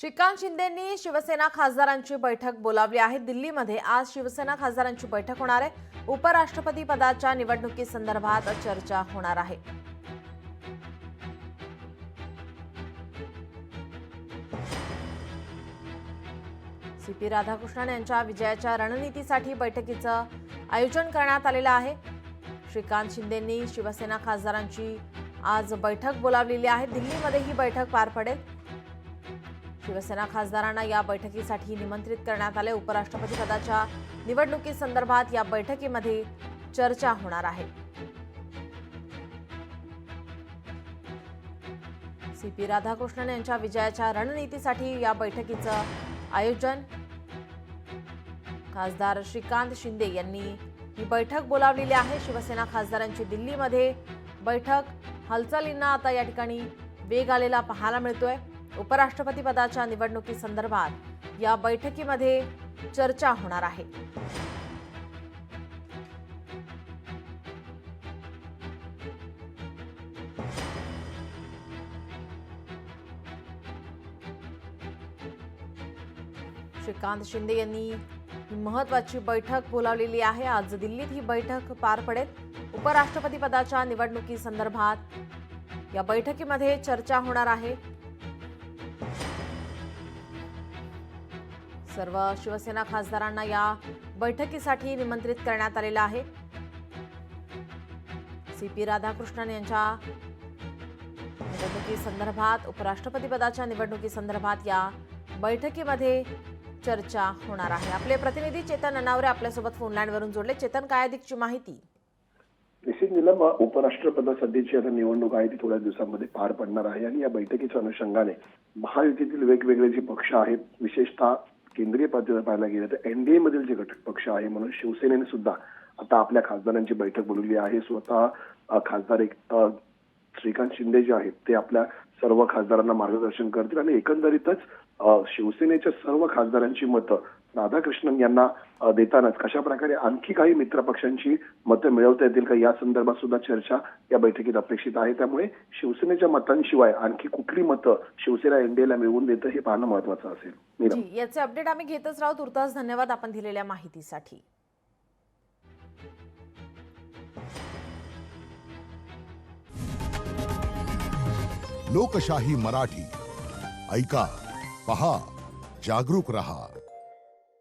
श्रीकांत शिंदेंनी शिवसेना खासदारांची बैठक बोलावली आहे। दिल्लीमध्ये आज शिवसेना खासदारांची बैठक होणार आहे। उपराष्ट्रपती पदाच्या निवडणुकीसंदर्भात चर्चा होणार आहे। सीपी राधाकृष्णन यांच्या विजयाच्या रणनीतीसाठी बैठकीचं आयोजन करण्यात आलेलं आहे। श्रीकांत शिंदेंनी शिवसेना खासदारांची आज बैठक बोलावलेली आहे। दिल्लीमध्ये ही बैठक पार पडेल। शिवसेना खासदारांना या बैठकीसाठी निमंत्रित करण्यात आले। उपराष्ट्रपती पदाच्या निवडणुकीसंदर्भात या बैठकीमध्ये चर्चा होणार आहे। सीपी राधाकृष्णन यांच्या विजयाच्या रणनीतीसाठी या बैठकीचं आयोजन खासदार श्रीकांत शिंदे यांनी ही बैठक बोलावलेली आहे। शिवसेना खासदारांची दिल्लीमध्ये बैठक हालचालींना आता या ठिकाणी वेग आलेला पाहायला मिळतोय। उपराष्ट्रपती पदाच्या निवडणुकीसंदर्भात या बैठकीमध्ये चर्चा होणार आहे। श्रीकांत शिंदे यांनी ही महत्त्वाची बैठक बोलावलेली आहे। आज दिल्लीत ही बैठक पार पडेल। उपराष्ट्रपती पदाच्या निवडणुकीसंदर्भात या बैठकीमध्ये चर्चा होणार आहे। सर्व शिवसेना खासदारांना या बैठकीसाठी निमंत्रित करण्यात आलेलं आहे। सीपी राधाकृष्णन यांच्या निवडणुकीसंदर्भात उपराष्ट्रपती पदाच्या निवडणुकीसंदर्भात या बैठकीमध्ये चर्चा होणार आहे। आपले प्रतिनिधी चेतन अनावरे आपल्यासोबत फोन लाईनवरून जोडले। चेतन, काय अधिकची माहिती? निश्चित नीलम, उपराष्ट्रपदासाठीची आता निवडणूक आहे ती थोड्या दिवसांमध्ये पार पडणार आहे आणि या बैठकीच्या अनुषंगाने महायुतीतील वेगवेगळे जे पक्ष आहेत, विशेषतः केंद्रीय पातळीवर पाहायला गेलं तर एनडीए मधील जे घटक पक्ष आहे म्हणून शिवसेनेने सुद्धा आता आपल्या खासदारांची बैठक बोलवली आहे। स्वतः खासदार श्रीकांत शिंदे जे आहेत ते आपल्या सर्व खासदारांना मार्गदर्शन करतील आणि एकंदरीतच शिवसेनेच्या सर्व खासदारांची मतं राधाकृष्णन यांना देतानाच कशा प्रकारे आणखी काही मित्र पक्षांची मतं मिळवता येतील का या संदर्भात सुद्धा चर्चा या बैठकीत अपेक्षित आहे। त्यामुळे शिवसेनेच्या मतांशिवाय आणखी कुठली मतं शिवसेना एनडीएला मिळवून देतं हे पाहणं महत्त्वाचं असेल। याचे अपडेट आम्ही घेतच राहू। तुर्तास धन्यवाद आपण दिलेल्या माहितीसाठी। लोकशाही मराठी ऐका, पहा, जागरूक रहा।